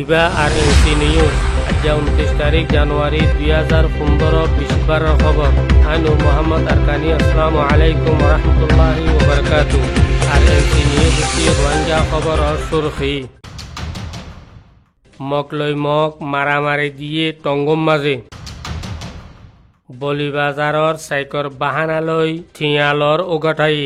ইবা আর NC news আজ 29 তারিখ জানুয়ারি 2015 বৃহস্পতিবারের খবর। আমি নূর মোহাম্মদ আরকানি। আসসালামু আলাইকুম রহমতুল্লাহি ওয়া বারাকাতুহু। আর এনসি নিউজ রোহিঙ্গা খবর আর সুরখি মকলই মক মারামারি দিয়ে টঙ্গম মাঝে বলিবাজারর সাইকর বাহানালৈ ঠিয়ালর ওগঠাই।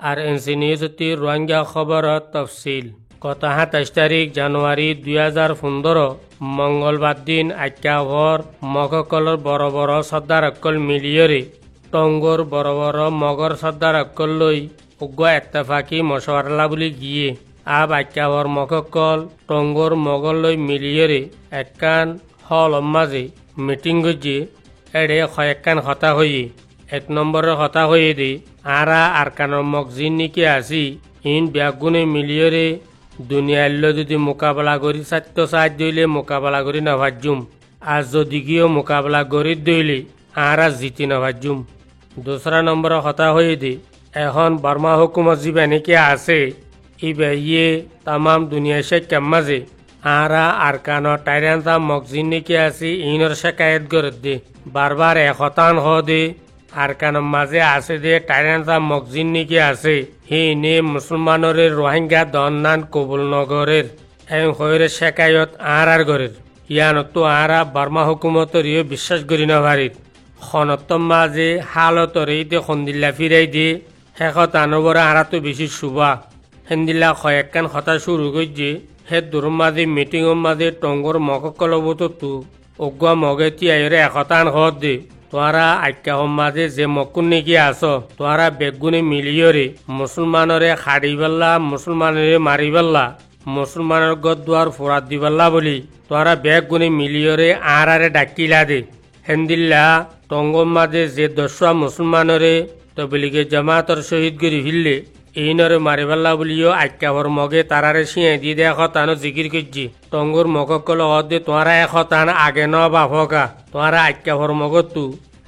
আর এনসি নিউজ রোহিঙ্গা খবরত তফসিল। গত 27 তারিখ জানুয়ারি 2015 মঙ্গলবার দিন আক্যাভর মগকলর বড় বড় সর্দার অকল মিলিয়রে টঙ্গর বড় বড় মগর সর্দার অকল লই উগ্র এত্তেফাকি মশওয়ারলা বলি গিয়ে আব আক্যাভর মগকল টঙ্গর মগল লই মিলিয়রে একখান হল মাঝে মিটিং গিয়ে এড়ে কয়েকখান হতা হয়ে 1 নম্বরের হতা হয়ে দে আরা আরকানোর মগজিন নিকে আসি ইন ব্যাগুনে মিলিয়রে দুনিয়াল্য যদি মোকাবেলা করি সাত্য সাহায্য দইলে মোকাবেলা করি নাভাজুম আর যদি গিয়েও মোকাবেলা করি দইলে আরা জিতি নাভাজুম। 2 নম্বরের হতা হয়ে দে এখন বর্মা হুকুমত যে বেনিকে আছে ই বেয়ে তামাম দুনিয়া শেখ মাঝে আরা আরকানোর টাইরান্তা মগজিন নিকে আসি ইনর শেকায়ত করে দে বারবার একতান হ দে আরকানোর মাঝে আছে দে টাইরান্তা মগজিন নিকে আছে হি নে মুসলমানের রোহিঙ্গা দন্নান কবুল নগরের এম হইরে শেকায়ত আর গরের ইয়ানত আরা বর্মা হুকুমতর ইয়ে বিশ্বাস করি না ভারিত খনত মাঝে হালতর এইতে খন্দিল্লা ফিরাই দিয়ে শেষত আনবরা আরা তো বেশি শুভা হেন্দিল্লা কয়েকখান হতা শুরু করছে হে দূর মাঝে মিটিংর মাঝে টঙ্গর মককলবতো অগুয়া মগে তিয়াইরে একতান হত দে তোরা আক্যা মাঝে যে মকুন নেকি আস তোরা বেগুনে মিলিয়রে মুসলমানরে খাড়ি বেল্লা মুসলমানরে মারি বেল্লা মুসলমানের গদ্দুয়ার ফোরাত দিবেল্লা বলি তোরা বেগুনে মিলিয়রে আরে ডাকিলা দে হেন্দিল্লা টঙ্গর মাঝে যে 10 মুসলমানরে তবলিগে জামাতর শহীদ গরি ফিরলে এইনরে মারিবেল্লা বলিও আক্যাভর মগে তারারে শিয়াই দিয়ে দেখ তানো জিকির করছি টঙ্গর মগকল হদে তোরা তান আগে ন বাফকা তোরা আক্যাভর মগত তু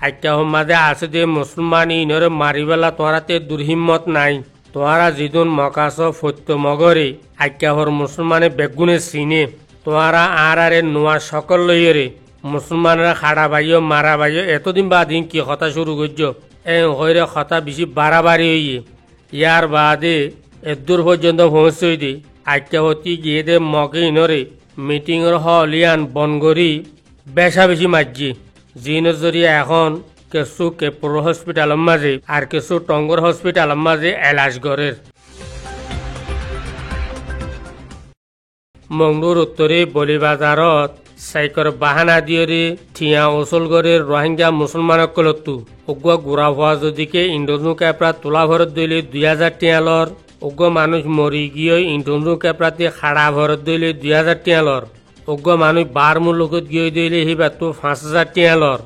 আক্যাভর মাঝে আছে দে মুসলমান ইনরে মারিবেলা তোরাতে দুর্হিম্মত নাই তোরা যিদুন মকাস ফত্য মগরে আক্যাভর মুসলমানে বেগুনে চিনে তোরা আরে নোয়া সকল লইরে মুসলমানরা খাড়া বাইও মারা বাইও এতদিন বাদিন কি কথা শুরু করছ এ হইরে কথা বেশি বাড়াবাড়ি হইয়ে ইয়ার বাদে এদূর পর্যন্ত পৌঁছই দে আক্যাভতি গিয়ে দে মগে ইনরে মিটিংর হলিয়ান বনগরি বেশা বেশি মাঝি জিনের জরিয়া এখন কিছু কেপুর হসপিটালের মাঝে আর কিছু টঙ্গর হসপিটালের মাঝে এলাশ গড়ের। মংডুর উত্তরে বলিবাজারত সাইকর বাহানা দিয়ে ঠিয়া ওসল করে রোহিঙ্গা মুসলমানক কলতু উগ্র গুড়া হওয়া যদিকে ইন্ডোনু ক্যাপরা তোলা ভরত দইলে 2000 টিয়ালর উগ্র মানুষ মরি গিয়ে ইন্ডোনু ক্যাপরাতে খাড়া ভরত দইলে 2000 টিয়ালর উগ্র মানুষ বার মুলুকত গিয়ে দইলে হিবা তো 5000 টিয়ালর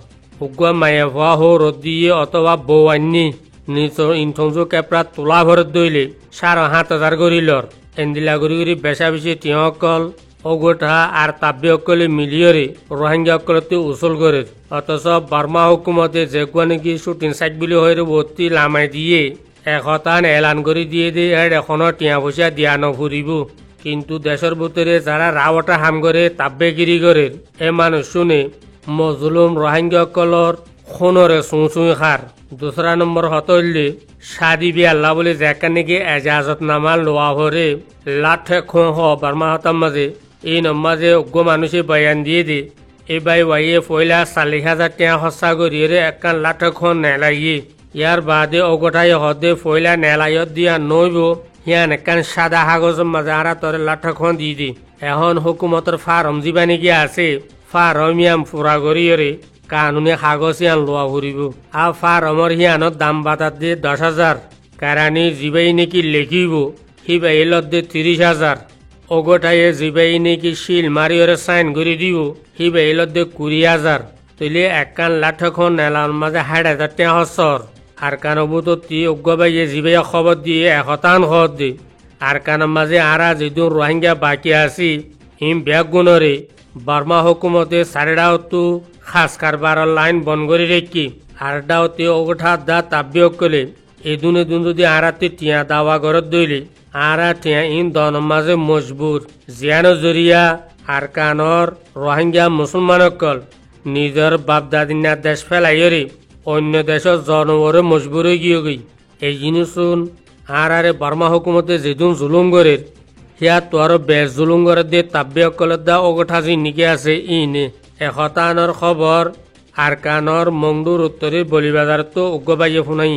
উগ্র মায়া হওয়া হো রদ দিয়ে অথবা বউ আন্নি নিচর ইন্ডোনু ক্যাপরা তোলা ভরত দইলে 7500 গরিলর এন্দিলা গরি গরি বেশা বেশি টিয়কল অগোঠা আর তাব্য অকলে মিলিয়রে রোহিঙ্গা অকলতে উসল করে অথচ বর্মা হুকুমতে যেগুয়া নাকি শুটিং সাইট বুলি হয়ে ভর্তি লামাই দিয়ে একতান এলান করে দিয়ে দে এখনো টিয়া পয়সা দিয়া নফুরিব কিন্তু দেশের ভিতরে যারা রাওয়াটা হাম করে তাব্যগিরি করে এ মানুষ শুনে মজলুম রোহিঙ্গা অকলর খুনরে চুঁচুই খার। 2 নম্বর হতলে শাদি বিয়াল্লা বলে যেখান নাকি এজাজত নামা লোয়া ভরে লাঠে খো হ বর্মা হতাম মাঝে এই নমাজে অজ্ঞ মানুষে বয়ান দিয়ে দে এই বাই ওয়াইয়ে পয়লা 40,000 টাকা হসা করিয়ে একখান লাঠখন নেলাইয়ে ইয়ার বাদে অগঠাই হদে পয়লা নেলাইয়ত দিয়া নইব হিয়ান একখান সাদা কাগজের মাঝে আরা তরে লাঠখন দি দি এখন হুকুমতর ফার্ম যিবা নাকি আছে ফার্মিয়াম পুরা করিয়ে কানুনে কাগজ ইয়ান লোয়া ফুরিব আর ফার্মর হিয়ানত দাম বাতাত দিয়ে 10,000 কারানি যিবাই নাকি লেখিব সিবাই লত দিয়ে 30,000 অগঠাইয়ে যিবাই নাকি শিল মারিয়রে সাইন করে দিব সিবাই লত দিয়ে 20,000 তৈলে একখান লাঠখন নেলার মাঝে 60,000 টাকা হসর আর কানবুতো তি অজ্ঞবাইয়ে যিবাই খবর দিয়ে একতান খবর দে আর কানের মাঝে আরা যেদিন রোহিঙ্গা বাকি আছি হিম ব্যাগ গুণরে বর্মা হুকুমতে সারেডাওতো খাস কারবারের লাইন বন করে রেখি আর ডাওতে ওঠা দা তাব্য কলে এদুন যদি আরাতে টিয়া দাওয়া ঘরত দইলে আরা টিয়া ইন দন মাঝে মজবুর জিয়ানো জরিয়া আরকানর রোহিঙ্গা মুসলমানসকল নিজের বাপদাদিনার দেশ ফেলাইরি অন্য দেশের জনবরে মজবুর হয়ে গিয়ে এই জিনিসুন আরে বার্মা হুকুমতে যেদিন জুলুম করে হিয়া তোর বেশ জুলুম করে দিয়ে তাব্বে অকলের দা অগঠাজি নিকে আছে ইনে এশতানৰ খবৰ আৰকানৰ মংডুৰ উত্তৰীৰ বলিবাজাৰতো উগ্ৰবাইয়ে শুনাই